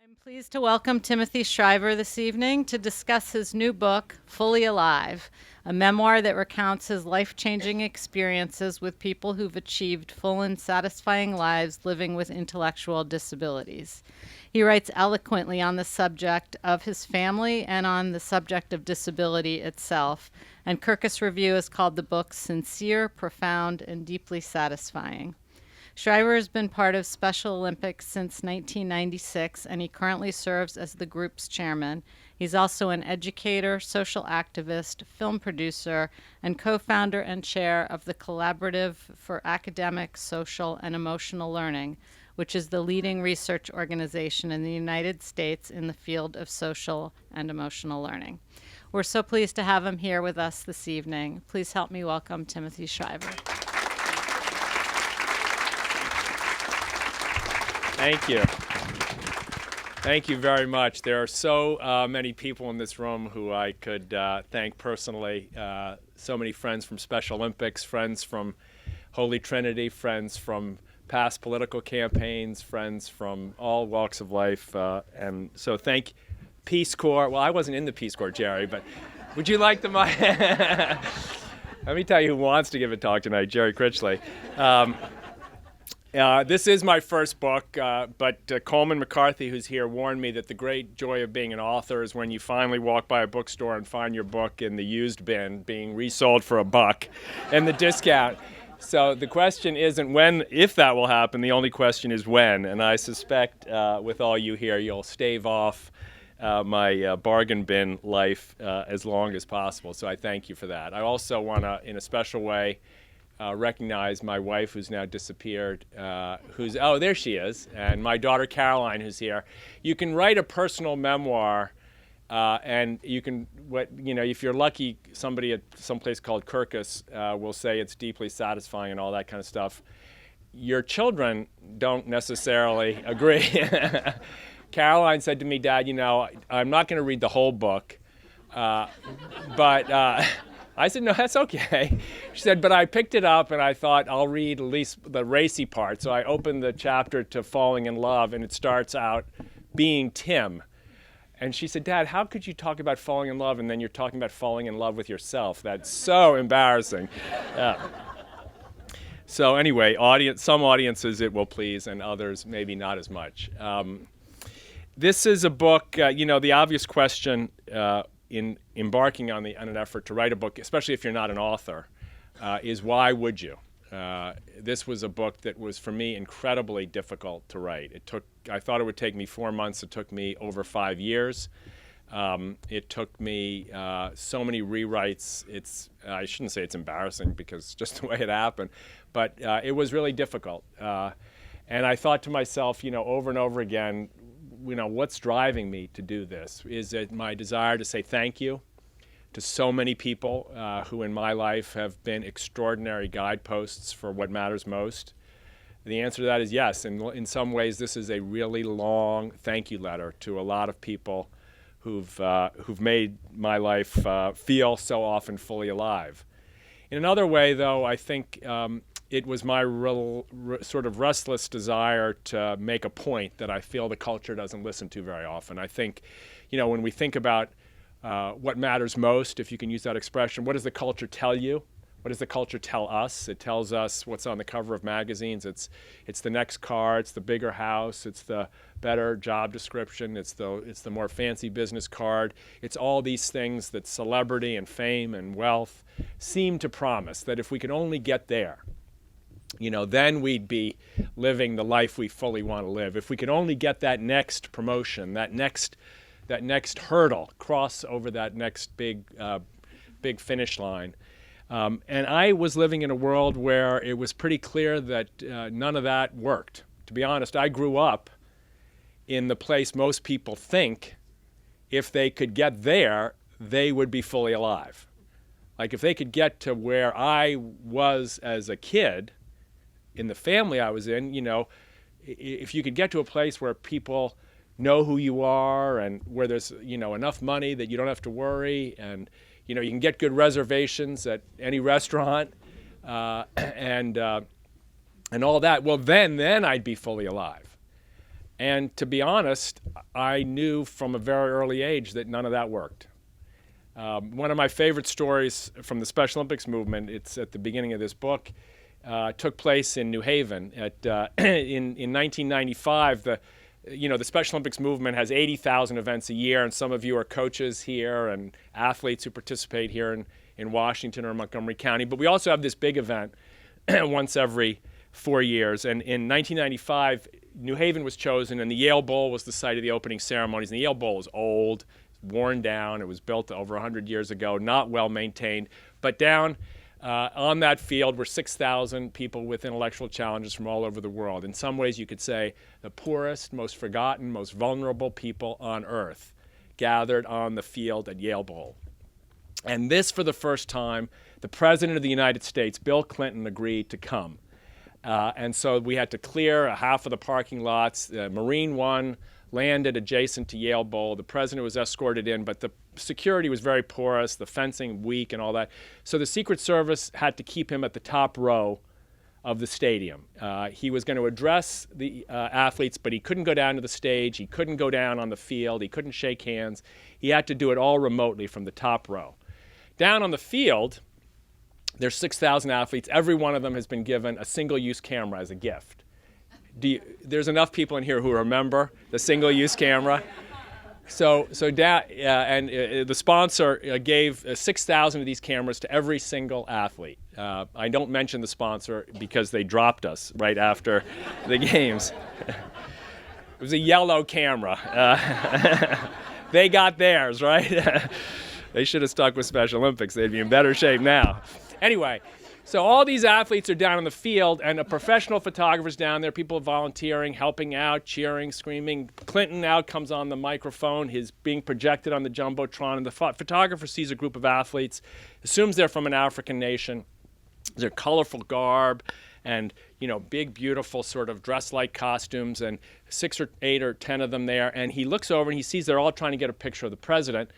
I'm pleased to welcome Timothy Shriver this evening to discuss his new book, Fully Alive, a memoir that recounts his life-changing experiences with people who've achieved full and satisfying lives living with intellectual disabilities. He writes eloquently on the subject of his family and on the subject of disability itself, and Kirkus Review has called the book sincere, profound, and deeply satisfying. Shriver has been part of Special Olympics since 1996, and he currently serves as the group's chairman. He's also an educator, social activist, film producer, and co-founder and chair of the Collaborative for Academic, Social, and Emotional Learning, which is the leading research organization in the United States in the field of social and emotional learning. We're so pleased to have him here with us this evening. Please help me welcome Timothy Shriver. Thank you. Thank you very much. There are so many people in this room who I could thank personally. So many friends from Special Olympics, friends from Holy Trinity, friends from past political campaigns, friends from all walks of life. And so thank Peace Corps. Well, I wasn't in the Peace Corps, Jerry, but would you like the mic? Let me tell you who wants to give a talk tonight, Jerry Critchley. This is my first book, but Coleman McCarthy, who's here, warned me that the great joy of being an author is when you finally walk by a bookstore and find your book in the used bin being resold for $1 and the discount. So the question isn't when, if that will happen. The only question is when. And I suspect with all you here, you'll stave off my bargain bin life as long as possible. So I thank you for that. I also want to, in a special way, recognize my wife, who's now disappeared, oh, there she is, and my daughter Caroline, who's here. You can write a personal memoir, and you can, if you're lucky, somebody at some place called Kirkus will say it's deeply satisfying and all that kind of stuff. Your children don't necessarily agree. Caroline said to me, Dad, I'm not going to read the whole book, but I said, no, that's okay. She said, but I picked it up and I thought I'll read at least the racy part. So I opened the chapter to Falling in Love, and it starts out being Tim. And she said, Dad, how could you talk about falling in love and then you're talking about falling in love with yourself? That's so embarrassing. So anyway, some audiences it will please, and others maybe not as much. This is a book, the obvious question in embarking on an effort to write a book, especially if you're not an author, is why would you? This was a book that was, for me, incredibly difficult to write. I thought it would take me 4 months. It took me over 5 years. It took me so many rewrites. I shouldn't say it's embarrassing because it's just the way it happened, but it was really difficult. And I thought to myself, over and over again, what's driving me to do this? Is it my desire to say thank you to so many people who in my life have been extraordinary guideposts for what matters most? The answer to that is yes. And in some ways, this is a really long thank you letter to a lot of people who've made my life feel so often fully alive. In another way, though, I think it was my sort of restless desire to make a point that I feel the culture doesn't listen to very often. I think, when we think about what matters most, if you can use that expression, what does the culture tell you? What does the culture tell us? It tells us what's on the cover of magazines. It's the next car, it's the bigger house, it's the better job description, it's the more fancy business card. It's all these things that celebrity and fame and wealth seem to promise, that if we could only get there, then we'd be living the life we fully want to live. If we could only get that next promotion, that next hurdle, cross over that next big finish line. And I was living in a world where it was pretty clear that none of that worked. To be honest, I grew up in the place most people think if they could get there, they would be fully alive. Like if they could get to where I was as a kid, in the family I was in, if you could get to a place where people know who you are and where there's, enough money that you don't have to worry, and, you can get good reservations at any restaurant, and all that, well, then I'd be fully alive. And to be honest, I knew from a very early age that none of that worked. One of my favorite stories from the Special Olympics movement, it's at the beginning of this book, took place in New Haven. In 1995, the Special Olympics movement has 80,000 events a year, and some of you are coaches here and athletes who participate here in Washington or Montgomery County. But we also have this big event once every 4 years. And in 1995, New Haven was chosen, and the Yale Bowl was the site of the opening ceremonies. And the Yale Bowl is old, worn down. It was built over 100 years ago, not well maintained. But down on that field were 6,000 people with intellectual challenges from all over the world. In some ways, you could say the poorest, most forgotten, most vulnerable people on earth gathered on the field at Yale Bowl. And this, for the first time, the President of the United States, Bill Clinton, agreed to come. And so we had to clear half of the parking lots. Marine One landed adjacent to Yale Bowl. The president was escorted in, but the security was very porous, the fencing weak and all that. So the Secret Service had to keep him at the top row of the stadium. He was going to address the athletes, but he couldn't go down to the stage. He couldn't go down on the field. He couldn't shake hands. He had to do it all remotely from the top row. Down on the field, there's 6,000 athletes. Every one of them has been given a single-use camera as a gift. There's enough people in here who remember the single-use camera. So the sponsor gave 6,000 of these cameras to every single athlete. I don't mention the sponsor because they dropped us right after the games. It was a yellow camera. They got theirs, right? They should have stuck with Special Olympics. They'd be in better shape now. Anyway, so all these athletes are down on the field, and a professional photographer's down there, people volunteering, helping out, cheering, screaming. Clinton now comes on the microphone. He's being projected on the Jumbotron, and the photographer sees a group of athletes, assumes they're from an African nation. Their colorful garb and, big, beautiful sort of dress-like costumes, and 6 or 8 or 10 of them there. And he looks over and he sees they're all trying to get a picture of the president,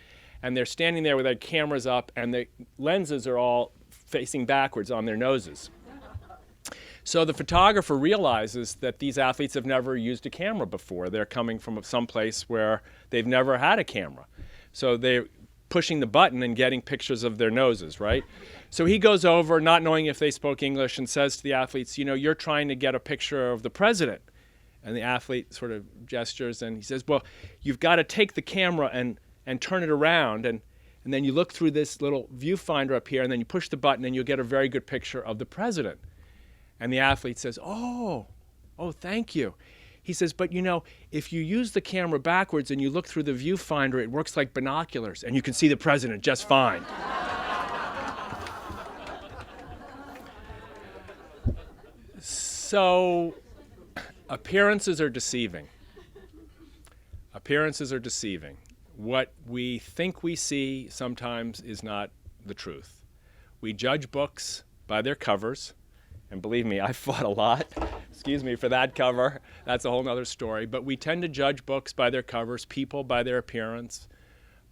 and they're standing there with their cameras up, and the lenses are all facing backwards on their noses. So the photographer realizes that these athletes have never used a camera before. They're coming from some place where they've never had a camera. So they're pushing the button and getting pictures of their noses, right? So he goes over, not knowing if they spoke English, and says to the athletes, you're trying to get a picture of the president. And the athlete sort of gestures, and he says, well, you've got to take the camera and turn it around, and then you look through this little viewfinder up here, and then you push the button, and you'll get a very good picture of the president. And the athlete says, oh, thank you. He says, but if you use the camera backwards and you look through the viewfinder, it works like binoculars, and you can see the president just fine. So, appearances are deceiving. Appearances are deceiving. What we think we see sometimes is not the truth. We judge books by their covers, and believe me, I fought a lot. Excuse me for that cover. That's a whole other story. But we tend to judge books by their covers, people by their appearance,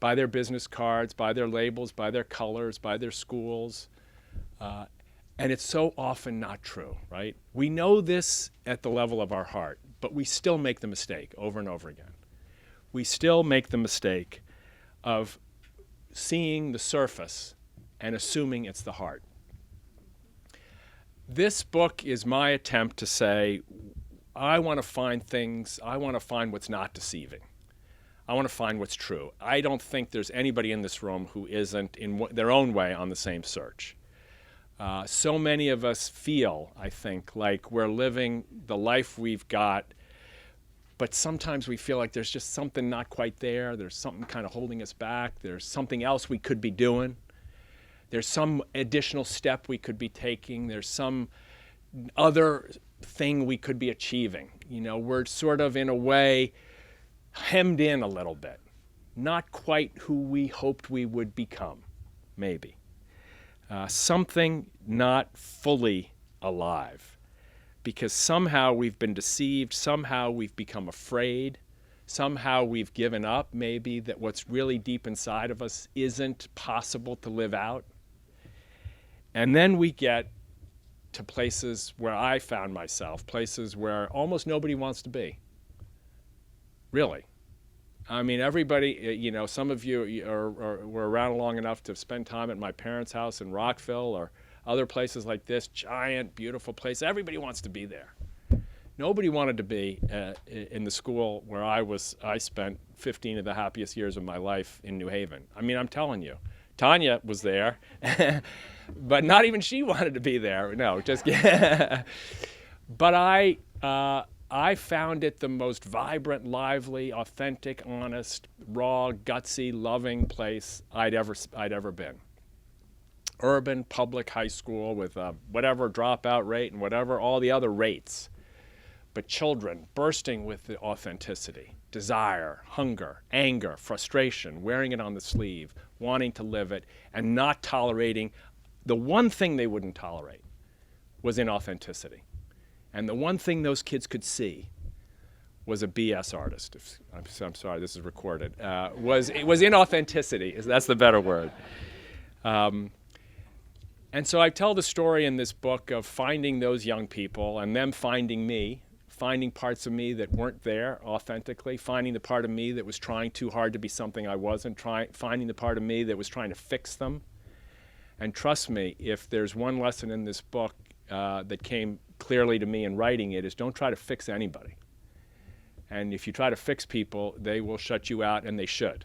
by their business cards, by their labels, by their colors, by their schools. And it's so often not true, right? We know this at the level of our heart, but we still make the mistake over and over again. We still make the mistake of seeing the surface and assuming it's the heart. This book is my attempt to say, I want to find things, I want to find what's not deceiving. I want to find what's true. I don't think there's anybody in this room who isn't, in their own way, on the same search. So many of us feel, I think, like we're living the life we've got, but sometimes we feel like there's just something not quite there. There's something kind of holding us back. There's something else we could be doing. There's some additional step we could be taking. There's some other thing we could be achieving. We're sort of, in a way, hemmed in a little bit. Not quite who we hoped we would become, maybe. Something not fully alive. Because somehow we've been deceived, somehow we've become afraid, somehow we've given up, maybe, that what's really deep inside of us isn't possible to live out. And then we get to places where I found myself, places where almost nobody wants to be. really. I mean, everybody, some of you were around long enough to spend time at my parents' house in Rockville or other places like this, giant, beautiful place. Everybody wants to be there. Nobody wanted to be in the school where I spent 15 of the happiest years of my life in New Haven. I mean, I'm telling you. Tanya was there, but not even she wanted to be there. No, just But I found it the most vibrant, lively, authentic, honest, raw, gutsy, loving place I'd ever been. Urban public high school with whatever dropout rate and whatever all the other rates. But children bursting with the authenticity, desire, hunger, anger, frustration, wearing it on the sleeve, wanting to live it, and not tolerating. The one thing they wouldn't tolerate was inauthenticity. And the one thing those kids could see was a BS artist. I'm sorry, this is recorded. It was inauthenticity. That's the better word. And so I tell the story in this book of finding those young people and them finding me, finding parts of me that weren't there authentically, finding the part of me that was trying too hard to be something I wasn't, finding the part of me that was trying to fix them. And trust me, if there's one lesson in this book that came clearly to me in writing it, is don't try to fix anybody. And if you try to fix people, they will shut you out, and they should.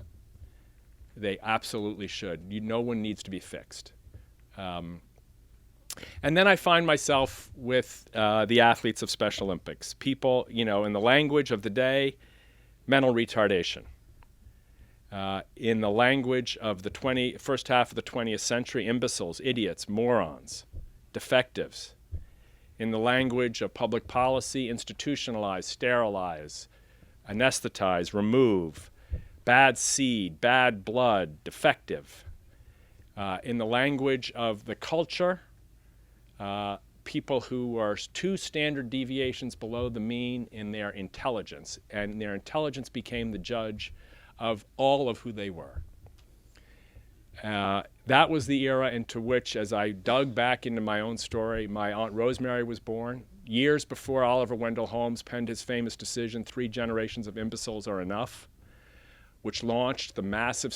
They absolutely should. No one needs to be fixed. And then I find myself with the athletes of Special Olympics. People, in the language of the day, mental retardation. In the language of the first half of the 20th century, imbeciles, idiots, morons, defectives. In the language of public policy, institutionalize, sterilize, anesthetize, remove, bad seed, bad blood, defective. In the language of the culture, people who are 2 standard deviations below the mean in their intelligence, and their intelligence became the judge of all of who they were. That was the era into which, as I dug back into my own story, my Aunt Rosemary was born, years before Oliver Wendell Holmes penned his famous decision, 3 generations of imbeciles are enough, which launched the massive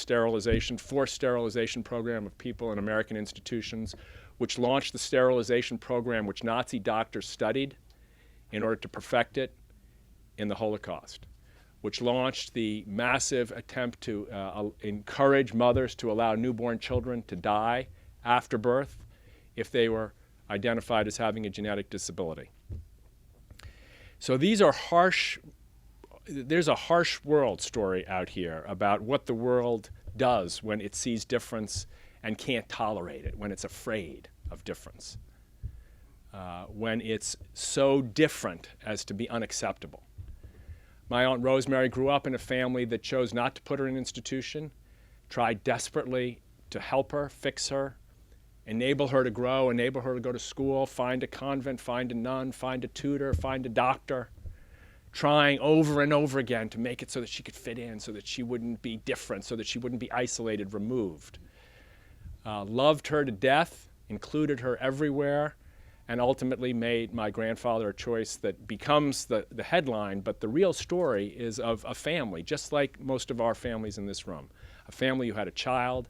forced sterilization program of people in American institutions, which launched the sterilization program which Nazi doctors studied in order to perfect it in the Holocaust, which launched the massive attempt to encourage mothers to allow newborn children to die after birth if they were identified as having a genetic disability. So there's a harsh world story out here about what the world does when it sees difference and can't tolerate it, when it's afraid of difference, when it's so different as to be unacceptable. My Aunt Rosemary grew up in a family that chose not to put her in an institution, tried desperately to help her, fix her, enable her to grow, enable her to go to school, find a convent, find a nun, find a tutor, find a doctor, trying over and over again to make it so that she could fit in, so that she wouldn't be different, so that she wouldn't be isolated, removed. Loved her to death, included her everywhere, and ultimately made my grandfather a choice that becomes the headline, but the real story is of a family, just like most of our families in this room. A family who had a child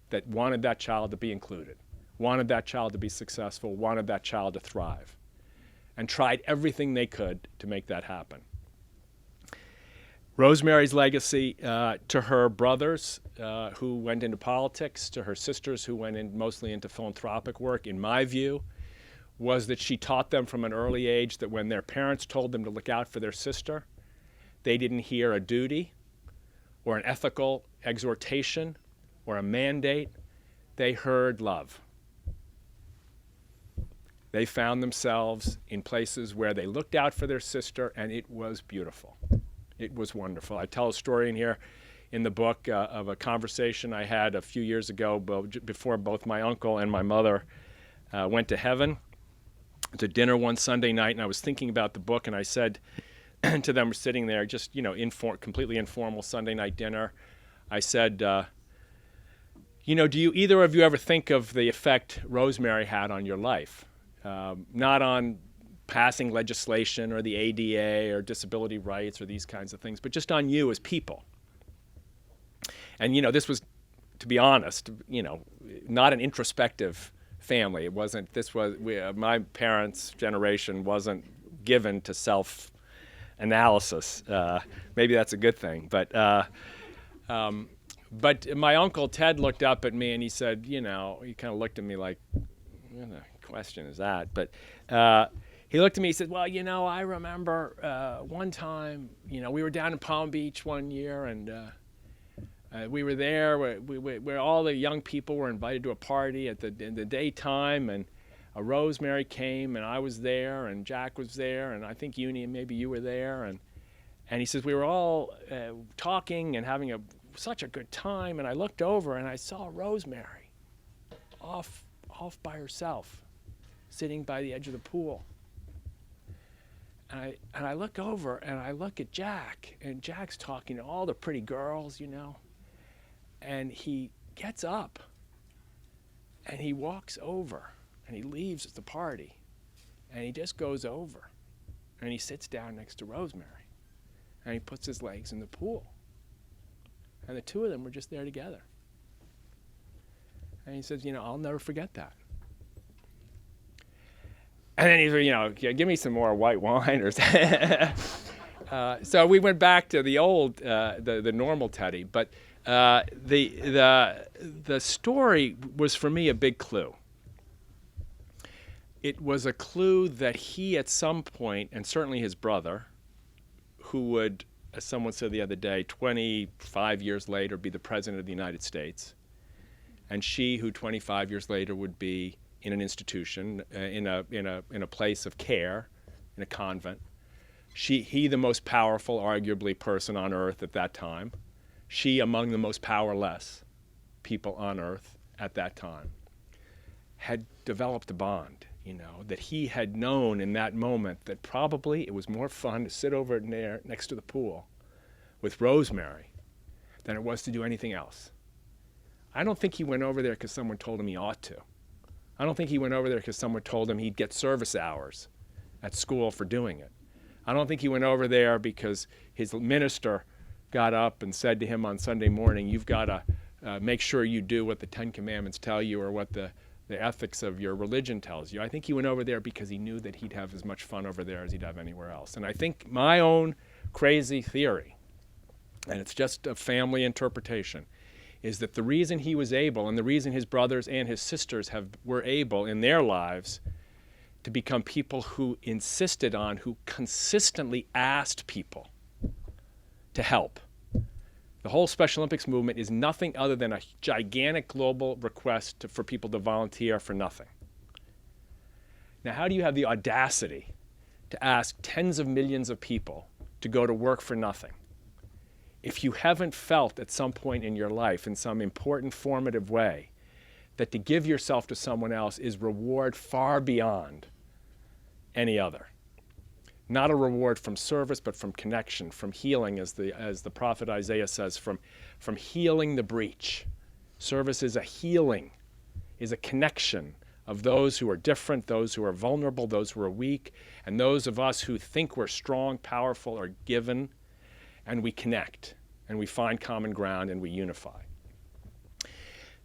that wanted that child to be included, wanted that child to be successful, wanted that child to thrive, and tried everything they could to make that happen. Rosemary's legacy to her brothers who went into politics, to her sisters who went mostly into philanthropic work, in my view, was that she taught them from an early age that when their parents told them to look out for their sister, they didn't hear a duty or an ethical exhortation or a mandate. They heard love. They found themselves in places where they looked out for their sister, and it was beautiful. It was wonderful. I tell a story in here in the book of a conversation I had a few years ago before both my uncle and my mother went to heaven, to dinner one Sunday night, and I was thinking about the book, and I said to them, we're sitting there, just, completely informal Sunday night dinner. I said, do you either of you ever think of the effect Rosemary had on your life? Not on passing legislation or the ADA or disability rights or these kinds of things, but just on you as people. And, this was, to be honest, not an introspective family. It wasn't, my parents' generation wasn't given to self-analysis. Maybe that's a good thing. But my Uncle Ted looked up at me and he said, he kind of looked at me like, what the question is that? But he looked at me, he said, well, I remember one time, we were down in Palm Beach one year and we were there where all the young people were invited to a party in the daytime, and a Rosemary came, and I was there, and Jack was there, and I think Eunice, maybe you were there, and he says we were all talking and having such a good time, and I looked over and I saw Rosemary off by herself, sitting by the edge of the pool. And I look over and I look at Jack, and Jack's talking to all the pretty girls, and he gets up and he walks over and he leaves the party and he just goes over and he sits down next to Rosemary and he puts his legs in the pool. And the two of them were just there together. And he says, I'll never forget that. And then he's, give me some more white wine or something. So we went back to the old, the normal Teddy. But the story was for me a big clue. It was a clue that he at some point, and certainly his brother, who would, as someone said the other day, 25 years later be the President of the United States, and she who 25 years later would be in an institution, in a place of care, in a convent. He the most powerful, arguably, person on earth at that time. She among the most powerless people on earth at that time, had developed a bond, that he had known in that moment that probably it was more fun to sit over there next to the pool with Rosemary than it was to do anything else. I don't think he went over there because someone told him he ought to. I don't think he went over there because someone told him he'd get service hours at school for doing it. I don't think he went over there because his minister got up and said to him on Sunday morning, you've got to make sure you do what the Ten Commandments tell you or what the ethics of your religion tells you. I think he went over there because he knew that he'd have as much fun over there as he'd have anywhere else. And I think my own crazy theory, and it's just a family interpretation, is that the reason he was able, and the reason his brothers and his sisters were able in their lives to become people who insisted on, who consistently asked people to help. The whole Special Olympics movement is nothing other than a gigantic global request for people to volunteer for nothing. Now, how do you have the audacity to ask tens of millions of people to go to work for nothing if you haven't felt at some point in your life, in some important formative way, that to give yourself to someone else is reward far beyond any other? Not a reward from service, but from connection, from healing, as the prophet Isaiah says, from healing the breach. Service is a healing, is a connection of those who are different, those who are vulnerable, those who are weak, and those of us who think we're strong, powerful, or given, and we connect, and we find common ground, and we unify.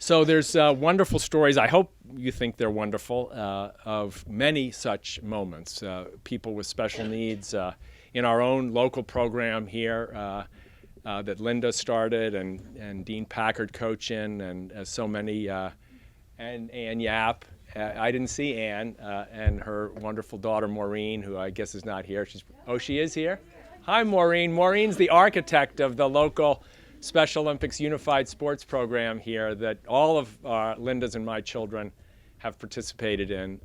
So there's wonderful stories. I hope you think they're wonderful, of many such moments. People with special needs in our own local program here that Linda started and Dean Packard coach in, and so many, and Ann Yap. I didn't see Ann and her wonderful daughter Maureen, who I guess is not here. She is here? Hi, Maureen. Maureen's the architect of the local Special Olympics Unified Sports Program here that all of Linda's and my children have participated in.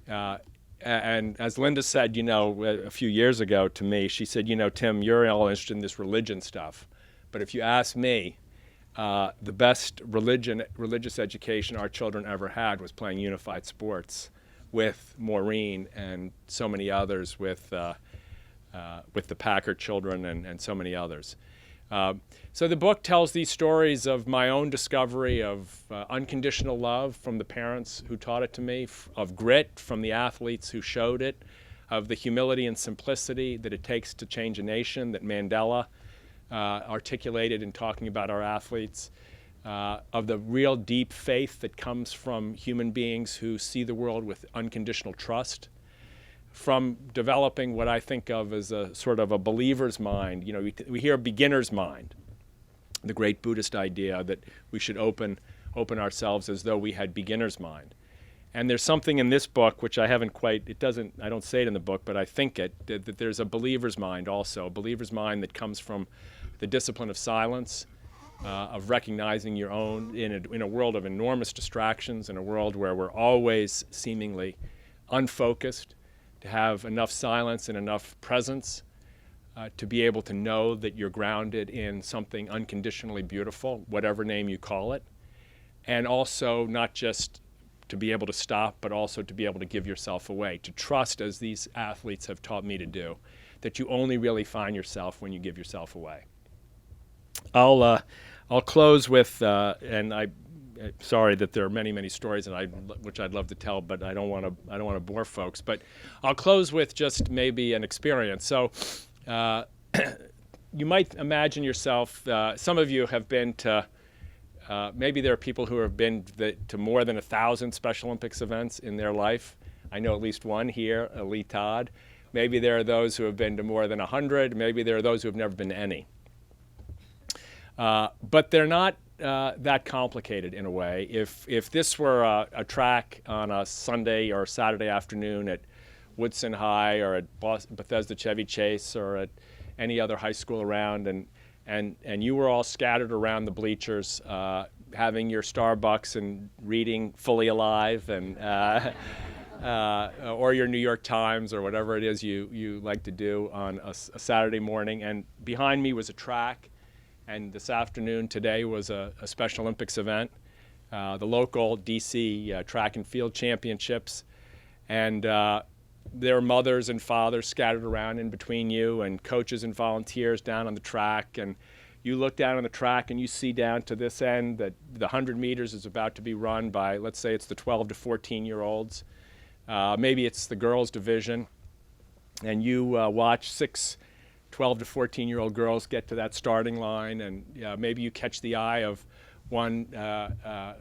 And as Linda said, a few years ago to me, she said, Tim, you're all interested in this religion stuff. But if you ask me, the best religious education our children ever had was playing unified sports with Maureen and so many others, with the Packard children and so many others. So the book tells these stories of my own discovery of unconditional love from the parents who taught it to me, of grit from the athletes who showed it, of the humility and simplicity that it takes to change a nation that Mandela articulated in talking about our athletes, of the real deep faith that comes from human beings who see the world with unconditional trust, from developing what I think of as a sort of a believer's mind. You know, we hear beginner's mind, the great Buddhist idea that we should open ourselves as though we had beginner's mind. And there's something in this book which I haven't quite, I don't say it in the book, but I think that there's a believer's mind also, a believer's mind that comes from the discipline of silence, of recognizing your own, in a world of enormous distractions, in a world where we're always seemingly unfocused, to have enough silence and enough presence to be able to know that you're grounded in something unconditionally beautiful, whatever name you call it, and also not just to be able to stop, but also to be able to give yourself away, to trust, as these athletes have taught me to do, that you only really find yourself when you give yourself away. I'll close with, and I'm sorry that there are many stories which I'd love to tell, but I don't want to bore folks. But I'll close with just maybe an experience. So you might imagine yourself. Some of you have been to. Maybe there are people who have been to more than 1,000 Special Olympics events in their life. I know at least one here, Lee Todd. Maybe there are those who have been to more than 100. Maybe there are those who have never been to any. But they're not that complicated in a way. If this were a track on a Sunday or Saturday afternoon at Woodson High or at Bethesda Chevy Chase or at any other high school around, and you were all scattered around the bleachers, having your Starbucks and reading Fully Alive and or your New York Times or whatever it is you like to do on a Saturday morning, and behind me was a track. And this afternoon, today, was a Special Olympics event, the local DC track and field championships. And there are mothers and fathers scattered around in between you, and coaches and volunteers down on the track. And you look down on the track and you see down to this end that the 100 meters is about to be run by, let's say it's the 12 to 14-year-olds. Maybe it's the girls' division. And you watch 6 12 to 14-year-old girls get to that starting line, and maybe you catch the eye of one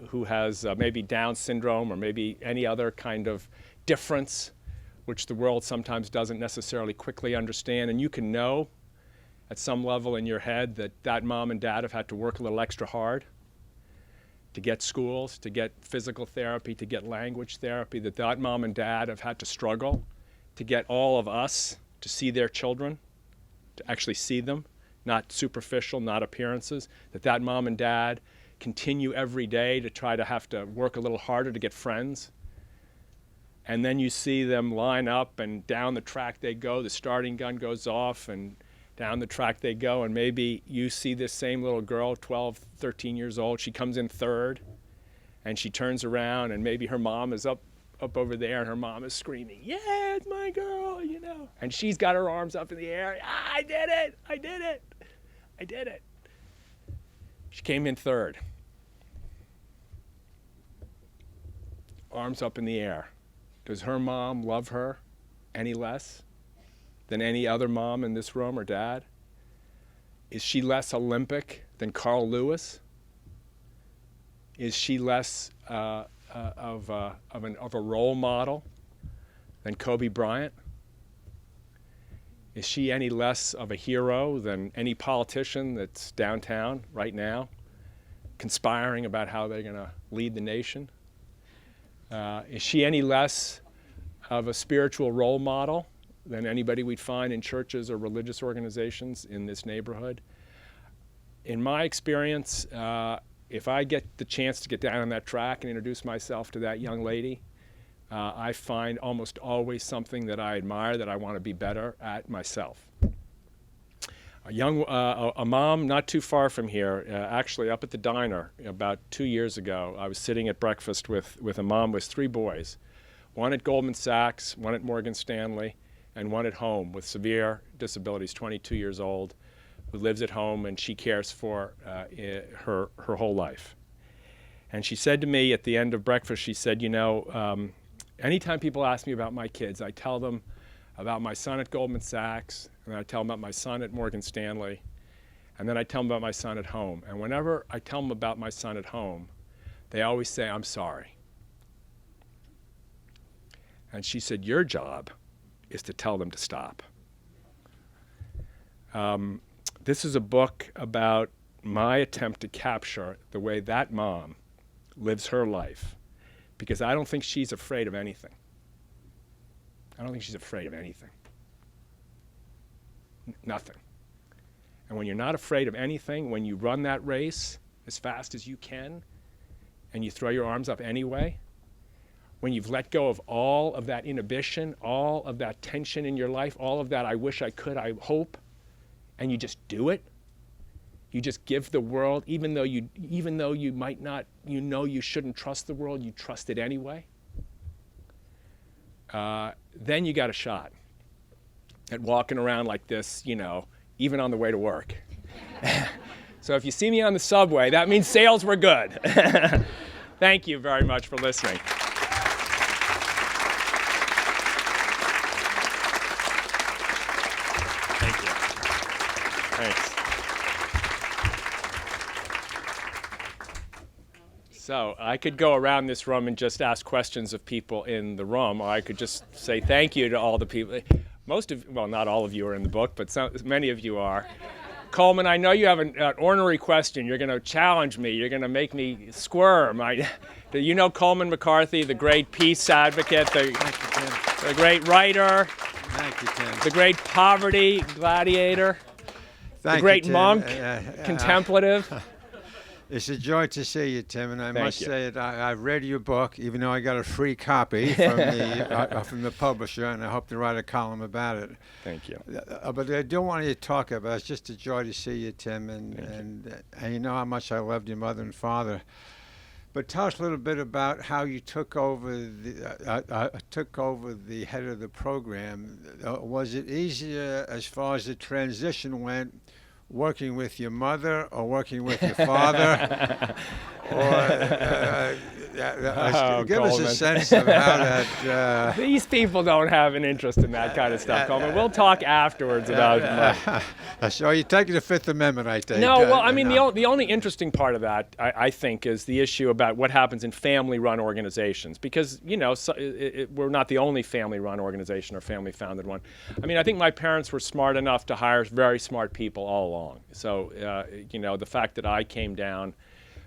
who has maybe Down syndrome or maybe any other kind of difference, which the world sometimes doesn't necessarily quickly understand. And you can know at some level in your head that mom and dad have had to work a little extra hard to get schools, to get physical therapy, to get language therapy, that mom and dad have had to struggle to get all of us to see their children, to actually see them, not superficial, not appearances, that mom and dad continue every day to try to have to work a little harder to get friends. And then you see them line up, and down the track they go, the starting gun goes off, and down the track they go, and maybe you see this same little girl, 12, 13 years old, she comes in third, and she turns around, and maybe her mom is up over there, and her mom is screaming, "Yeah, it's my girl," you know. And she's got her arms up in the air. "I did it! I did it! I did it!" She came in third. Arms up in the air. Does her mom love her any less than any other mom in this room or dad? Is she less Olympic than Carl Lewis? Is she less of a role model than Kobe Bryant? Is she any less of a hero than any politician that's downtown right now, conspiring about how they're going to lead the nation? Is she any less of a spiritual role model than anybody we'd find in churches or religious organizations in this neighborhood? In my experience, if I get the chance to get down on that track and introduce myself to that young lady, I find almost always something that I admire, that I want to be better at myself. A mom not too far from here, actually up at the diner about 2 years ago, I was sitting at breakfast with a mom with 3 boys, one at Goldman Sachs, one at Morgan Stanley, and one at home with severe disabilities, 22 years old, who lives at home, and she cares for her whole life. And she said to me at the end of breakfast, she said, anytime people ask me about my kids, I tell them about my son at Goldman Sachs, and then I tell them about my son at Morgan Stanley, and then I tell them about my son at home. And whenever I tell them about my son at home, they always say, I'm sorry. And she said, your job is to tell them to stop. This is a book about my attempt to capture the way that mom lives her life, because I don't think she's afraid of anything. I don't think she's afraid of anything. Nothing. And when you're not afraid of anything, when you run that race as fast as you can, and you throw your arms up anyway, when you've let go of all of that inhibition, all of that tension in your life, all of that I wish I could, I hope, and you just do it, you just give the world, even though you might not, you shouldn't trust the world, you trust it anyway, then you got a shot at walking around like this, even on the way to work. So if you see me on the subway, that means sales were good. Thank you very much for listening. Thank you. Thanks. So I could go around this room and just ask questions of people in the room, or I could just say thank you to all the people. Not all of you are in the book, but many of you are. Coleman, I know you have an ornery question. You're going to challenge me. You're going to make me squirm. Do you know Coleman McCarthy, the great peace advocate, the great writer, Thank you, Tim. the great poverty gladiator, the great monk, contemplative? It's a joy to see you, Tim, and I must you. say that I've read your book, even though I got a free copy from the publisher, and I hope to write a column about it. Thank you. But I don't want you to talk about it. It's just a joy to see you, Tim, and you know how much I loved your mother and father. But tell us a little bit about how you took over the head of the program. Was it easier as far as the transition went, working with your mother or working with your father? Give us a sense of how that... These people don't have an interest in that kind of stuff, Coleman. We'll talk afterwards about... So you're taking the Fifth Amendment, I think. No, well, the only interesting part of that, I think, is the issue about what happens in family-run organizations. Because, we're not the only family-run organization or family-founded one. I think my parents were smart enough to hire very smart people all along. So, the fact that I came down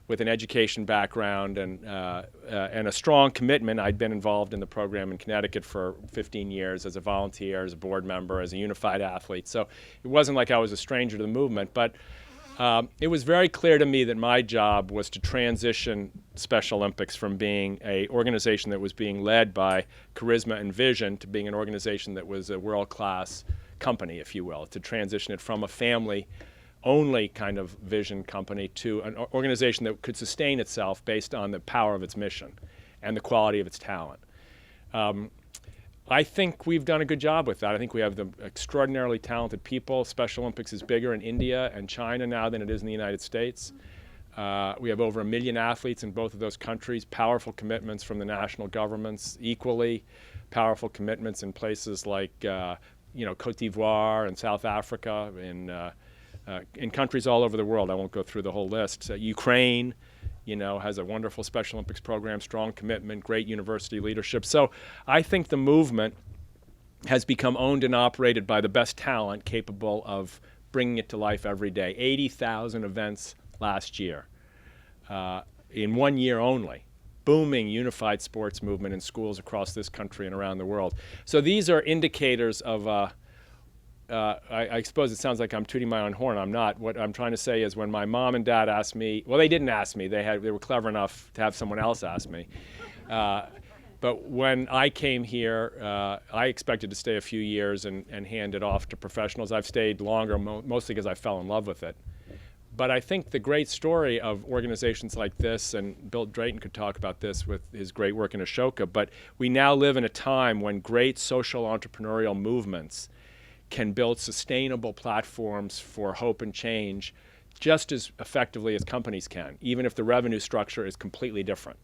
with an education background and a strong commitment. I'd been involved in the program in Connecticut for 15 years as a volunteer, as a board member, as a unified athlete. So it wasn't like I was a stranger to the movement, but it was very clear to me that my job was to transition Special Olympics from being an organization that was being led by charisma and vision to being an organization that was a world-class company, if you will, to transition it from a family-only kind of vision company to an organization that could sustain itself based on the power of its mission and the quality of its talent. I think we've done a good job with that. I think we have the extraordinarily talented people. Special Olympics is bigger in India and China now than it is in the United States. We have over 1 million athletes in both of those countries, powerful commitments from the national governments, equally powerful commitments in places like Cote d'Ivoire and South Africa, in countries all over the world. I won't go through the whole list. Ukraine, has a wonderful Special Olympics program, strong commitment, great university leadership. So I think the movement has become owned and operated by the best talent capable of bringing it to life every day. 80,000 events last year, in 1 year only. Booming unified sports movement in schools across this country and around the world. So these are indicators of I suppose it sounds like I'm tooting my own horn. I'm not. What I'm trying to say is when my mom and dad asked me, well, they didn't ask me. They were clever enough to have someone else ask me. But when I came here, I expected to stay a few years and hand it off to professionals. I've stayed longer, mostly because I fell in love with it. But I think the great story of organizations like this, and Bill Drayton could talk about this with his great work in Ashoka, but we now live in a time when great social entrepreneurial movements can build sustainable platforms for hope and change just as effectively as companies can, even if the revenue structure is completely different.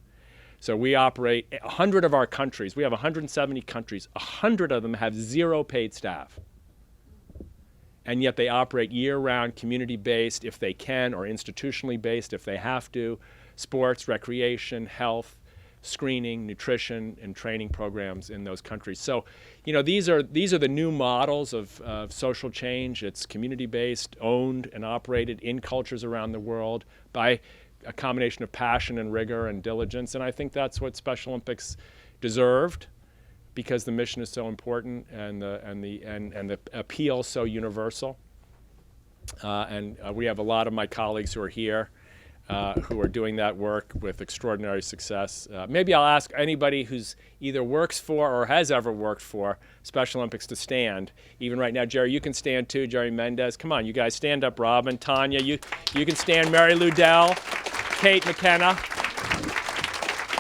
So we operate 100 of our countries. We have 170 countries. 100 of them have 0 paid staff. And yet they operate year-round, community-based if they can, or institutionally based if they have to, sports, recreation, health, screening, nutrition, and training programs in those countries. So, these are the new models of social change. It's community-based, owned and operated in cultures around the world by a combination of passion and rigor and diligence. And I think that's what Special Olympics deserved, because the mission is so important and the appeal so universal. And we have a lot of my colleagues who are here who are doing that work with extraordinary success. Maybe I'll ask anybody who's either works for or has ever worked for Special Olympics to stand. Even right now, Jerry, you can stand too. Jerry Mendez, come on, you guys stand up. Robin, Tanya, you can stand. Mary Lou Dell, Kate McKenna.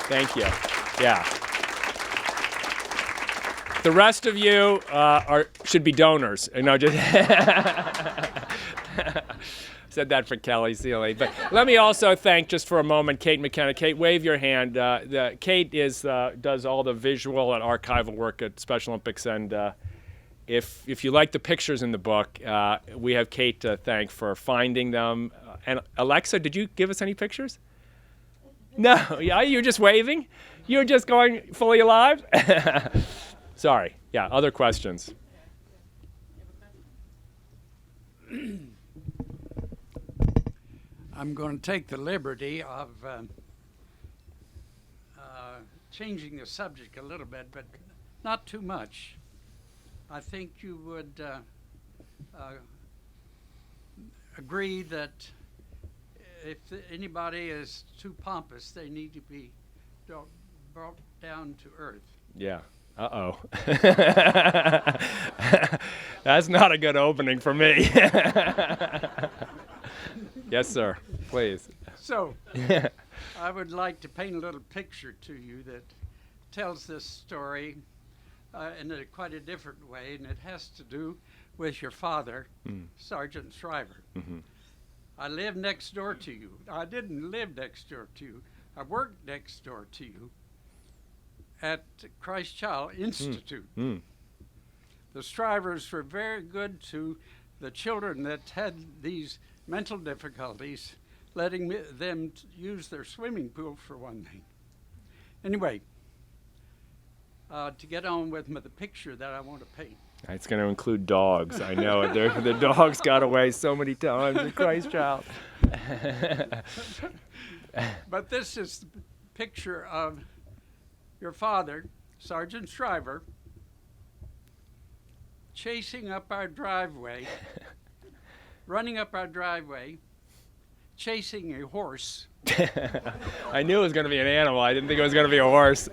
Thank you. Yeah. The rest of you should be donors. Just said that for Kelly Seeley. But let me also thank, just for a moment, Kate McKenna. Kate, wave your hand. Kate does all the visual and archival work at Special Olympics. And if you like the pictures in the book, we have Kate to thank for finding them. And Alexa, did you give us any pictures? No. Yeah, you're just waving? You're just going fully alive? Sorry. Yeah, other questions? I'm going to take the liberty of changing the subject a little bit, but not too much. I think you would agree that if anybody is too pompous, they need to be brought down to earth. Yeah. Uh-oh. That's not a good opening for me. Yes, sir. Please. So, I would like to paint a little picture to you that tells this story in quite a different way, and it has to do with your father, Sergeant Shriver. Mm-hmm. I live next door to you. I didn't live next door to you. I worked next door to you at Christ Child Institute. The Shrivers were very good to the children that had these mental difficulties, letting them use their swimming pool for one thing. Anyway, to get on with the picture that I want to paint. It's going to include dogs. I know it. The dogs got away so many times at Christ Child. But this is the picture of your father, Sergeant Shriver, chasing up our driveway, running up our driveway, chasing a horse. I knew it was going to be an animal. I didn't think it was going to be a horse.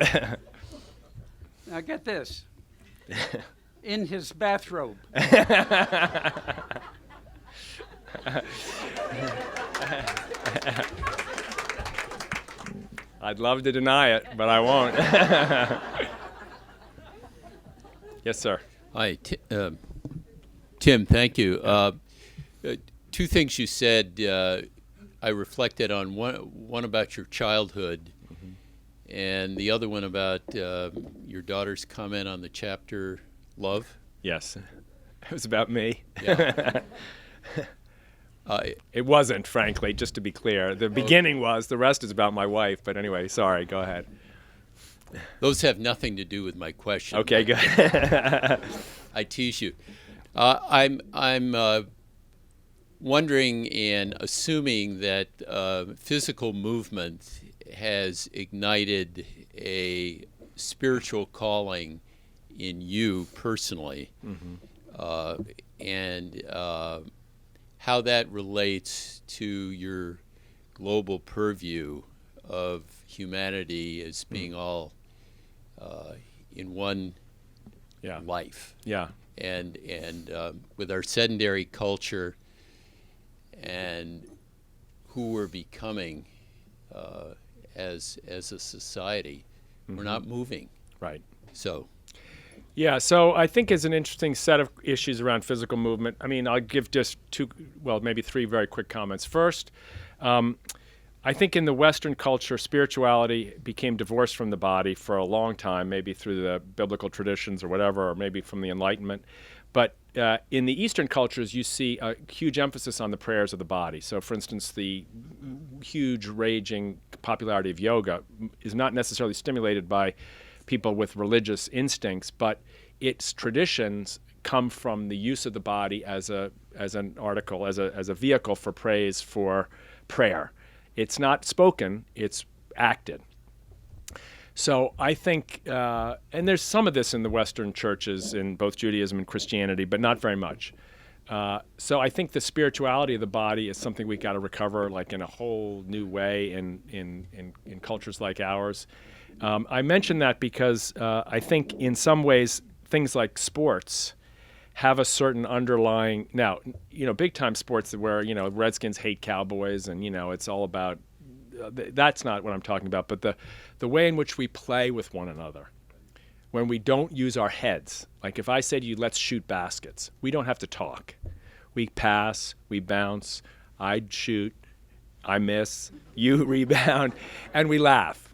Now get this. In his bathrobe. I'd love to deny it, but I won't. Yes, sir. Hi, Tim, thank you. Two things you said I reflected on. One about your childhood, and the other one about your daughter's comment on the chapter Love. Yes. It was about me. Yeah. It wasn't, frankly, just to be clear. The beginning was. The rest is about my wife. But anyway, sorry. Go ahead. Those have nothing to do with my question. Okay, good. I tease you. I'm wondering and assuming that physical movement has ignited a spiritual calling in you personally, and how that relates to your global purview of humanity as being all in one life. Yeah. And with our sedentary culture and who we're becoming as a society, we're not moving. Right. So. Yeah, so I think it's an interesting set of issues around physical movement. I mean, I'll give just maybe three very quick comments. First, I think in the Western culture, spirituality became divorced from the body for a long time, maybe through the biblical traditions or whatever, or maybe from the Enlightenment. But in the Eastern cultures, you see a huge emphasis on the prayers of the body. So, for instance, the huge raging popularity of yoga is not necessarily stimulated by people with religious instincts, but its traditions come from the use of the body as a vehicle for praise, for prayer. It's not spoken, it's acted. So I think, and there's some of this in the Western churches, in both Judaism and Christianity, but not very much. So I think the spirituality of the body is something we got to recover, like in a whole new way in cultures like ours. I mention that because I think in some ways things like sports have a certain underlying, now, big time sports where, Redskins hate Cowboys and, it's all about, that's not what I'm talking about, but the way in which we play with one another when we don't use our heads. Like if I say to you, let's shoot baskets, we don't have to talk. We pass, we bounce, I shoot, I miss, you rebound, and we laugh.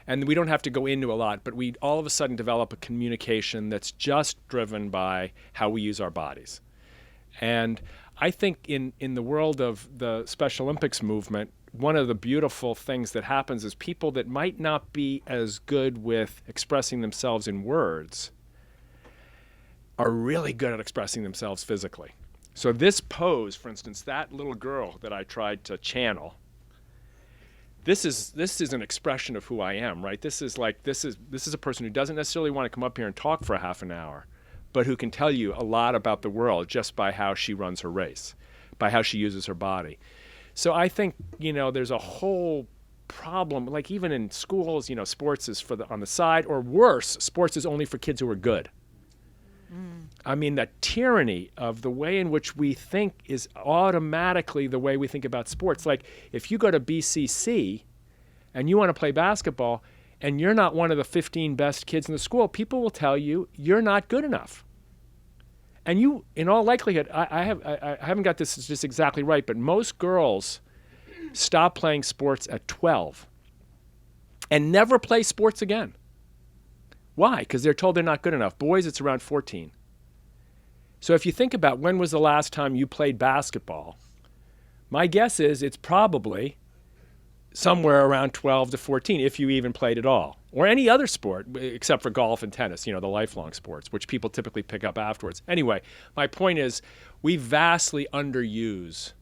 And we don't have to go into a lot, but we all of a sudden develop a communication that's just driven by how we use our bodies. And I think in the world of the Special Olympics movement, one of the beautiful things that happens is people that might not be as good with expressing themselves in words are really good at expressing themselves physically. So this pose, for instance, that little girl that I tried to channel, this is an expression of who I am, right? This is a person who doesn't necessarily want to come up here and talk for a half an hour, but who can tell you a lot about the world just by how she runs her race, by how she uses her body. So I think, there's a whole problem, like even in schools, sports is on the side, or worse, sports is only for kids who are good. I mean, the tyranny of the way in which we think is automatically the way we think about sports. Like if you go to BCC and you want to play basketball and you're not one of the 15 best kids in the school, people will tell you you're not good enough. And you, in all likelihood, I haven't got this just exactly right, but most girls stop playing sports at 12 and never play sports again. Why? Because they're told they're not good enough. Boys, it's around 14. So if you think about when was the last time you played basketball, my guess is it's probably somewhere around 12 to 14, if you even played at all. Or any other sport, except for golf and tennis, the lifelong sports, which people typically pick up afterwards. Anyway, my point is we vastly underuse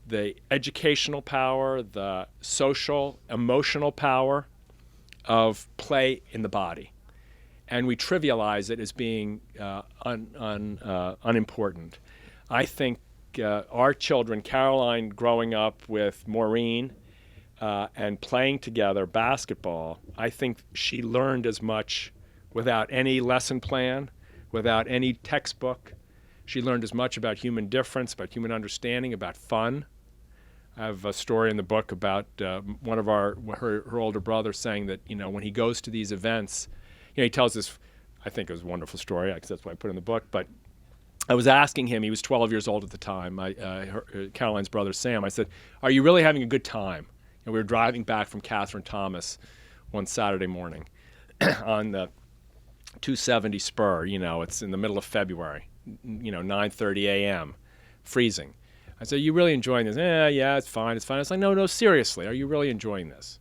the educational power, the social, emotional power of play in the body. And we trivialize it as being unimportant. I think our children, Caroline growing up with Maureen and playing together basketball, I think she learned as much without any lesson plan, without any textbook. She learned as much about human difference, about human understanding, about fun. I have a story in the book about one of her older brothers saying that, when he goes to these events, he tells this, I think it was a wonderful story, because that's what I put in the book, but I was asking him, he was 12 years old at the time, Caroline's brother Sam, I said, are you really having a good time? And we were driving back from Catherine Thomas one Saturday morning on the 270 spur, it's in the middle of February, 9:30 a.m., freezing. I said, are you really enjoying this? Yeah, it's fine. I was like, no, seriously, are you really enjoying this?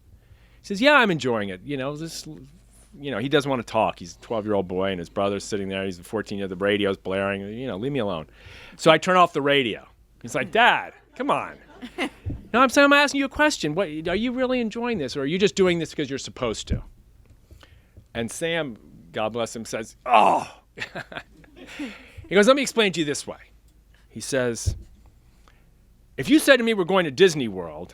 He says, yeah, I'm enjoying it. He doesn't want to talk. He's a 12-year-old boy, and his brother's sitting there. He's 14, the radio's blaring. Leave me alone. So I turn off the radio. He's like, Dad, come on. No, I'm asking you a question. What, are you really enjoying this, or are you just doing this because you're supposed to? And Sam, God bless him, says, oh. He goes, let me explain to you this way. He says, if you said to me we're going to Disney World,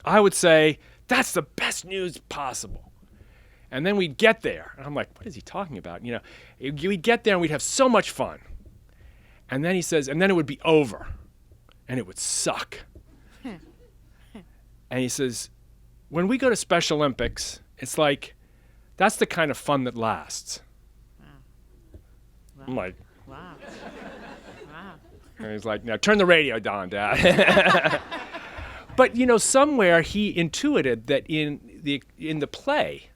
I would say, that's the best news possible. And then we'd get there. And I'm like, what is he talking about? We'd get there and we'd have so much fun. And then he says, and then it would be over. And it would suck. And he says, when we go to Special Olympics, it's like, that's the kind of fun that lasts. I'm like, Wow. Wow. and he's like, now turn the radio down, Dad. But you know, somewhere he intuited that in the play,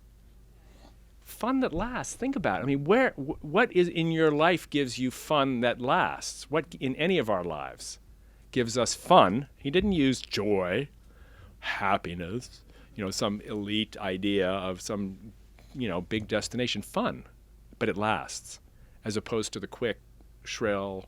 fun that lasts. Think about it. I mean, what is in your life gives you fun that lasts? What in any of our lives gives us fun? He didn't use joy, happiness, you know, some elite idea of some, you know, big destination. Fun, but it lasts, as opposed to the quick, shrill,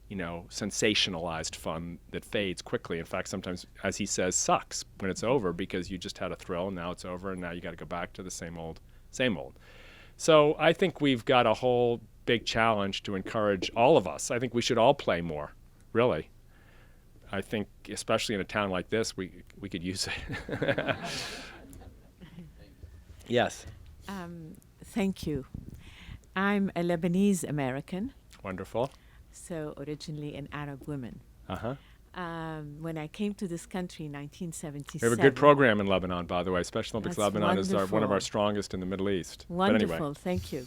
you know, sensationalized fun that fades quickly. In fact, sometimes, as he says, sucks when it's over because you just had a thrill and now it's over and now you got to go back to the same old. So I think we've got a whole big challenge to encourage all of us. I think we should all play more, really. I think, especially in a town like this, we could use it. Yes. Thank you. I'm a Lebanese American, Wonderful. so originally an Arab woman. Uh-huh. When I came to this country in 1977. We have a good program in Lebanon, by the way. Special Olympics That's Lebanon is one of wonderful. our strongest in the Middle East. Wonderful, But anyway. thank you.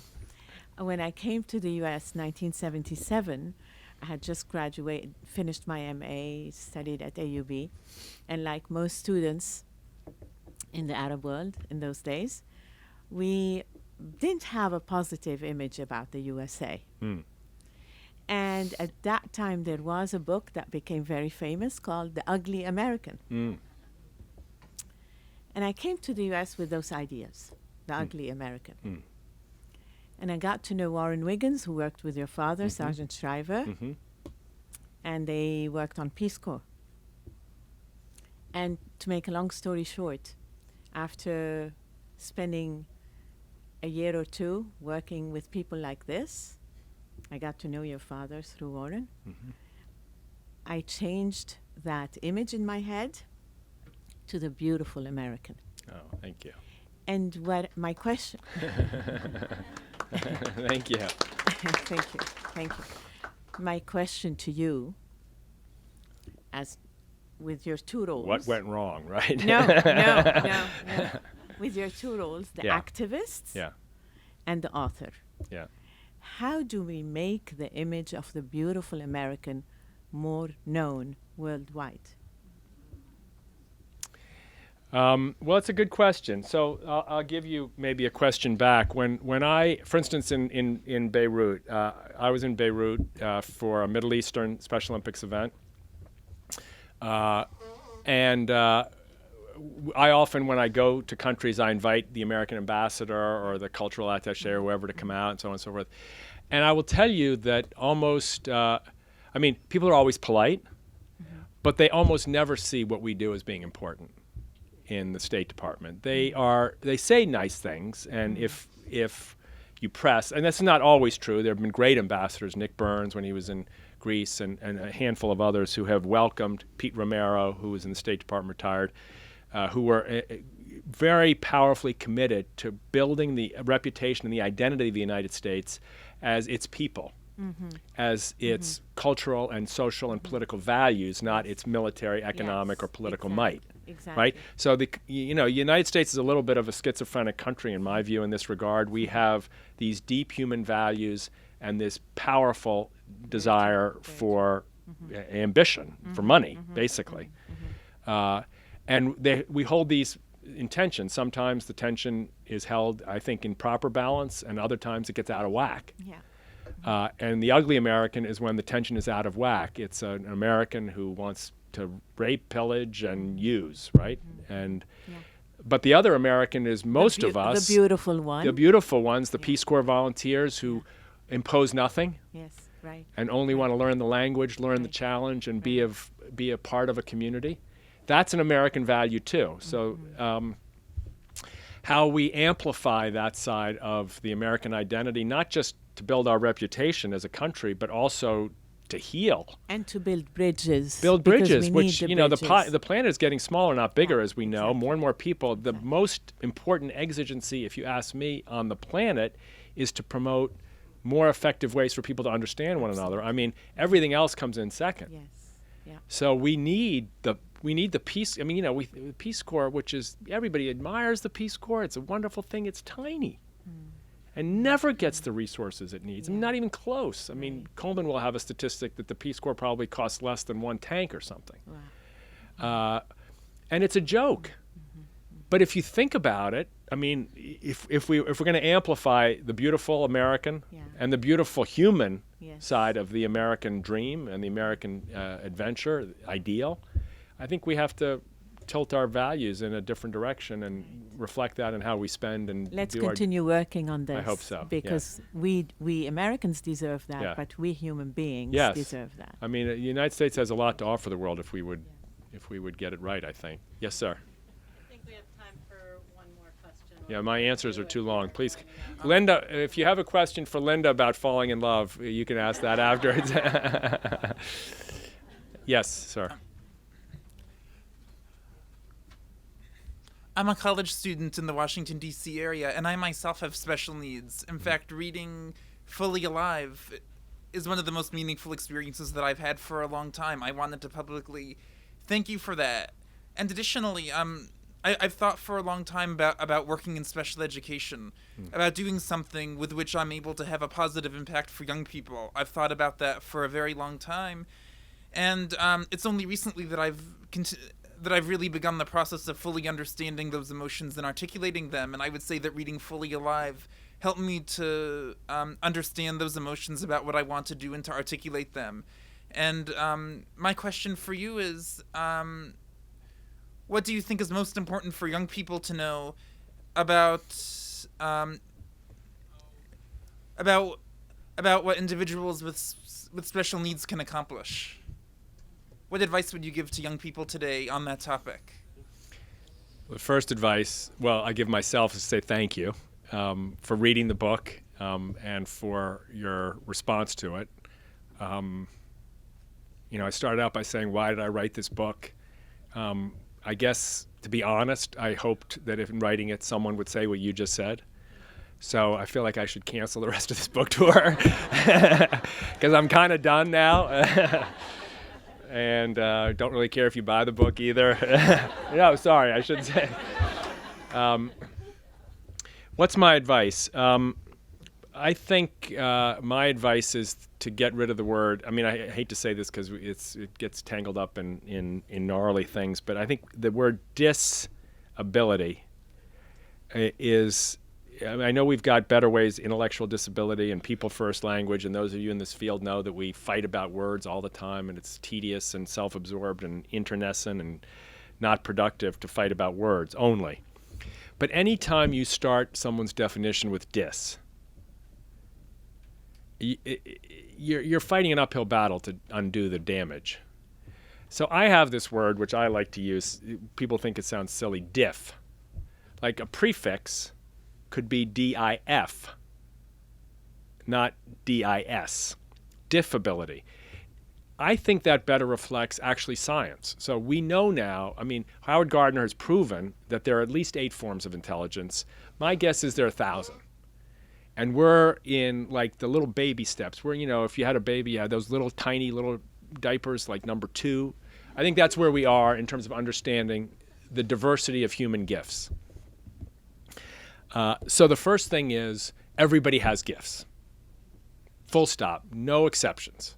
When I came to the U.S. 1977, I had just graduated, finished my MA, studied at AUB, and like most students in the Arab world in those days, we didn't have a positive image about the USA. Mm. And at that time, there was a book that became very famous called The Ugly American. Mm. And I came to the U.S. with those ideas, The Ugly American. Mm. And I got to know Warren Wiggins, who worked with your father, Sergeant Shriver, Mm-hmm. and they worked on Peace Corps. And to make a long story short, after spending a year or two working with people like this, I got to know your father through Warren. Mm-hmm. I changed that image in my head to the beautiful American. Oh, thank you. And what my question, Thank you. thank you. My question to you, as with your two roles. What went wrong, right? No. With your two roles, the Yeah. activist Yeah, and the author. yeah. How do we make the image of the beautiful American more known worldwide? Well, it's a good question. So I'll give you maybe a question back. When I, for instance, in Beirut, I was in Beirut for a Middle Eastern Special Olympics event. And I often, when I go to countries, I invite the American ambassador or the cultural attaché or whoever to come out and so on and so forth. And I will tell you that almost, people are always polite, but they almost never see what we do as being important in the State Department. They say nice things, and if you press, and that's not always true. There have been great ambassadors, Nick Burns when he was in Greece, and a handful of others who have welcomed Pete Romero, who was in the State Department retired, who were very powerfully committed to building the reputation and the identity of the United States as its people, as its cultural and social and political values, not its military, economic, or political might. Exactly. Right? So the United States is a little bit of a schizophrenic country in my view in this regard. We have these deep human values and this powerful desire for ambition, for money, basically. And we hold these in tension. Sometimes the tension is held, I think, in proper balance, and other times it gets out of whack. Yeah. And the ugly American is when the tension is out of whack. It's an American who wants to rape, pillage, and use, right? But the other American is most of us. The beautiful one. The beautiful ones, the Peace Corps volunteers who impose nothing Yes, right. and only want to learn the language, learn the Right. challenge, and be a part of a community. That's an American value too. So how we amplify that side of the American identity, not just to build our reputation as a country, but also to heal. And to build bridges. Build because bridges, we which, need the bridges. the planet is getting smaller, not bigger, as we know. exactly. More and more people. The most important exigency, if you ask me, on the planet is to promote more effective ways for people to understand one another. I mean, everything else comes in second. Yes. Yeah. So we need the Peace. I mean, the Peace Corps, which is everybody admires the Peace Corps. It's a wonderful thing. It's tiny, and never gets the resources it needs. I mean, not even close. I mean, Coleman will have a statistic that the Peace Corps probably costs less than one tank or something. Wow. And it's a joke. But if you think about it, I mean, if we're going to amplify the beautiful American and the beautiful human side of the American dream and the American adventure, ideal, I think we have to tilt our values in a different direction and reflect that in how we spend and Let's do continue working on this. I hope so, Because we Americans deserve that, but we human beings deserve that. I mean, the United States has a lot to offer the world if we would get it right, I think. Yes, sir. I think we have time for one more question. Yeah, my answers are too long. Please, Linda, if you have a question for Linda about falling in love, you can ask that afterwards. Yes, sir. I'm a college student in the Washington, D.C. area, and I myself have special needs. In fact, reading Fully Alive is one of the most meaningful experiences that I've had for a long time. I wanted to publicly thank you for that. And additionally, I've thought for a long time about working in special education, about doing something with which I'm able to have a positive impact for young people. I've thought about that for a very long time. And it's only recently that I've really begun the process of fully understanding those emotions and articulating them. And I would say that reading Fully Alive helped me to understand those emotions about what I want to do and to articulate them. And my question for you is, what do you think is most important for young people to know about what individuals with special needs can accomplish? What advice would you give to young people today on that topic? The first advice, well, I give myself is to say thank you for reading the book and for your response to it. I started out by saying, why did I write this book? I guess, to be honest, I hoped that if in writing it, someone would say what you just said. So I feel like I should cancel the rest of this book tour because I'm kind of done now. And don't really care if you buy the book either. No, sorry, I shouldn't say. What's my advice? I think my advice is to get rid of the word. I mean, I hate to say this because it gets tangled up in gnarly things, but I think the word disability is. I know we've got better ways, intellectual disability and people first language, and those of you in this field know that we fight about words all the time, and it's tedious and self-absorbed and internecine and not productive to fight about words only. But anytime you start someone's definition with dis, you're fighting an uphill battle to undo the damage. So I have this word, which I like to use. People think it sounds silly, diff. Like a prefix could be DIF, not DIS, diffability. I think that better reflects actually science. So we know now, I mean, Howard Gardner has proven that there are at least 8 forms of intelligence. My guess is there are 1,000. And we're in like the little baby steps where, if you had a baby, you had those little tiny little diapers like number 2. I think that's where we are in terms of understanding the diversity of human gifts. So the first thing is everybody has gifts. Full stop. No exceptions.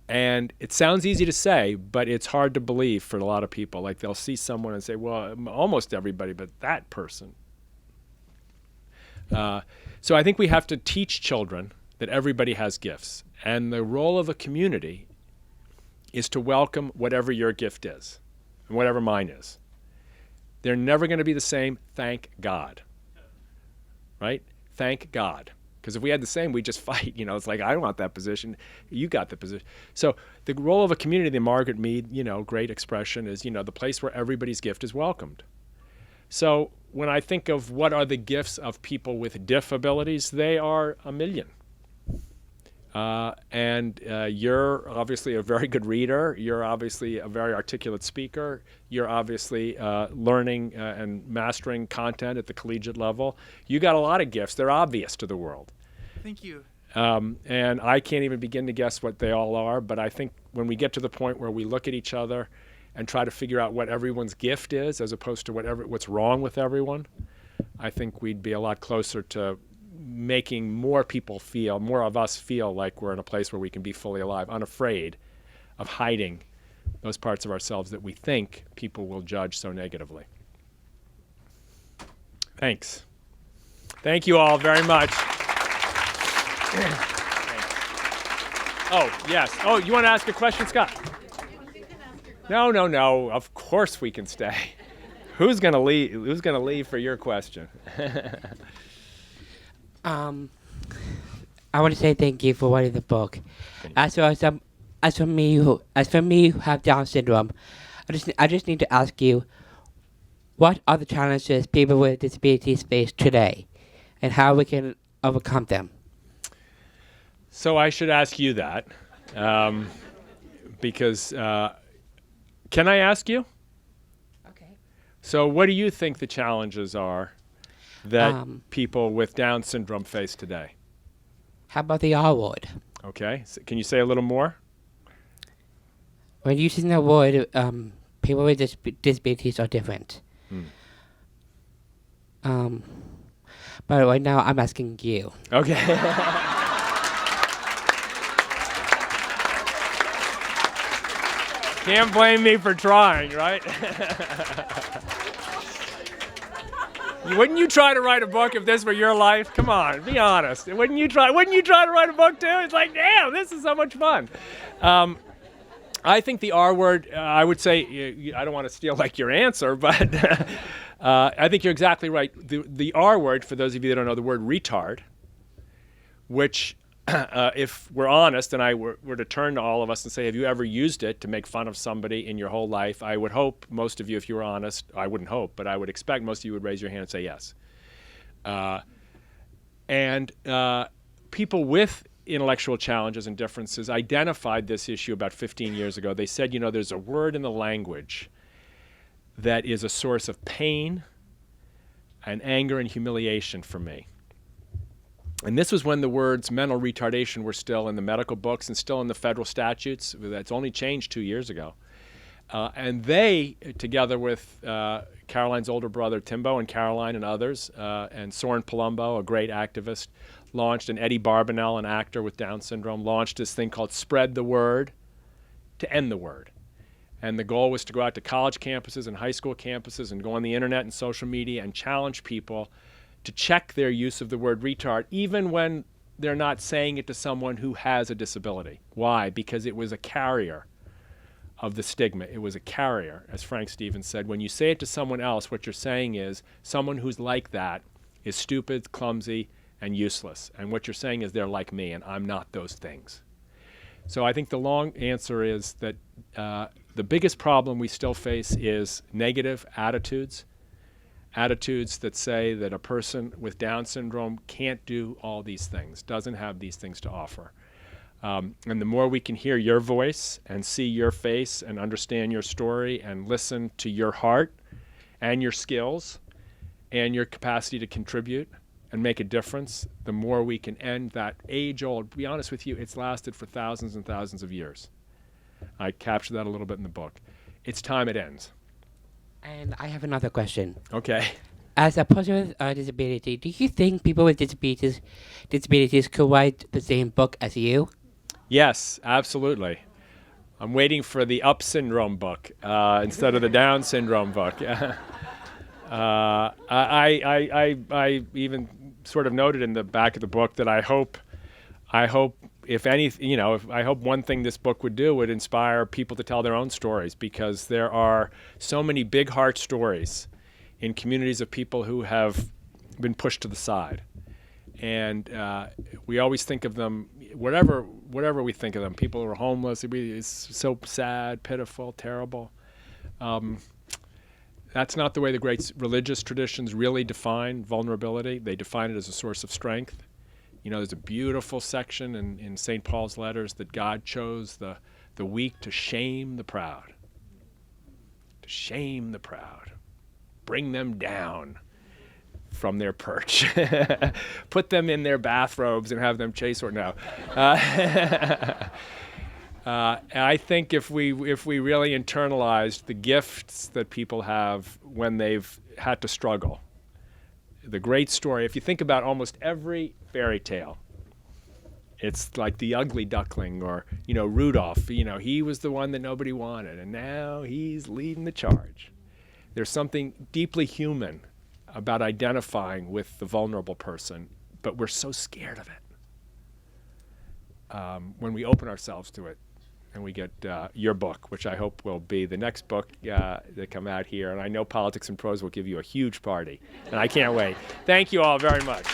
And it sounds easy to say, but it's hard to believe for a lot of people. Like they'll see someone and say, well, almost everybody, but that person. So I think we have to teach children that everybody has gifts. And the role of a community is to welcome whatever your gift is and whatever mine is. They're never going to be the same, thank God. Right? Thank God. Because if we had the same, we'd just fight. It's like, I don't want that position. You got the position. So the role of a community, the Margaret Mead, great expression is, the place where everybody's gift is welcomed. So when I think of what are the gifts of people with disabilities, they are a million. And you're obviously a very good reader. You're obviously a very articulate speaker. You're obviously learning and mastering content at the collegiate level. You got a lot of gifts. They're obvious to the world. Thank you. And I can't even begin to guess what they all are, but I think when we get to the point where we look at each other and try to figure out what everyone's gift is as opposed to what's wrong with everyone, I think we'd be a lot closer to making more of us feel like we're in a place where we can be fully alive, unafraid of hiding those parts of ourselves that we think people will judge so negatively. Thanks. Thank you all very much. Oh, yes. Oh, you want to ask a question, Scott? No. Of course we can stay. Who's going to leave? Who's going to leave for your question? I want to say thank you for writing the book. As for me who have Down syndrome, I just need to ask you, what are the challenges people with disabilities face today, and how we can overcome them? So I should ask you that, because can I ask you? Okay. So what do you think the challenges are that people with Down syndrome face today? How about the R word? Okay. So can you say a little more? When using the word, people with disabilities are different. But right now, I'm asking you. Okay. Can't blame me for trying, right? Wouldn't you try to write a book if this were your life? Come on, be honest. Wouldn't you try to write a book too? It's like, damn, this is so much fun. I think the R word, I would say, I don't want to steal like your answer, but I think you're exactly right. The R word, for those of you that don't know, the word retard, which if we're honest and I were to turn to all of us and say, have you ever used it to make fun of somebody in your whole life? I would hope most of you, if you were honest, I wouldn't hope, but I would expect most of you would raise your hand and say yes. And people with intellectual challenges and differences identified this issue about 15 years ago. They said, there's a word in the language that is a source of pain and anger and humiliation for me. And this was when the words mental retardation were still in the medical books and still in the federal statutes. That's only changed 2 years ago. And they, together with Caroline's older brother Timbo and Caroline and others, and Soren Palumbo, a great activist, launched, and Eddie Barbanel, an actor with Down syndrome, launched this thing called Spread the Word to End the Word. And the goal was to go out to college campuses and high school campuses and go on the internet and social media and challenge people to check their use of the word retard, even when they're not saying it to someone who has a disability. Why? Because it was a carrier of the stigma. It was a carrier, as Frank Stevens said. When you say it to someone else, what you're saying is someone who's like that is stupid, clumsy, and useless. And what you're saying is they're like me, and I'm not those things. So I think the long answer is that the biggest problem we still face is negative attitudes that say that a person with Down syndrome can't do all these things, doesn't have these things to offer. And the more we can hear your voice and see your face and understand your story and listen to your heart and your skills and your capacity to contribute and make a difference, the more we can end that age-old, to be honest with you, it's lasted for thousands and thousands of years. I captured that a little bit in the book. It's time it ends. And I have another question. Okay. As a person with a disability, do you think people with disabilities could write the same book as you? Yes, absolutely. I'm waiting for the Up syndrome book instead of the Down syndrome book. I even sort of noted in the back of the book that I hope if anything, I hope one thing this book would do would inspire people to tell their own stories, because there are so many big heart stories in communities of people who have been pushed to the side. And we always think of them, whatever we think of them, people who are homeless, it's so sad, pitiful, terrible. That's not the way the great religious traditions really define vulnerability. They define it as a source of strength. There's a beautiful section in St. Paul's letters that God chose the weak to shame the proud. To shame the proud. Bring them down from their perch. Put them in their bathrobes and have them chase or no. I think if we really internalized the gifts that people have when they've had to struggle, the great story. If you think about almost every fairy tale, it's like the ugly duckling, or Rudolph. He was the one that nobody wanted, and now he's leading the charge. There's something deeply human about identifying with the vulnerable person, but we're so scared of it when we open ourselves to it. And we get your book, which I hope will be the next book that come out here. And I know Politics and Prose will give you a huge party, and I can't wait. Thank you all very much.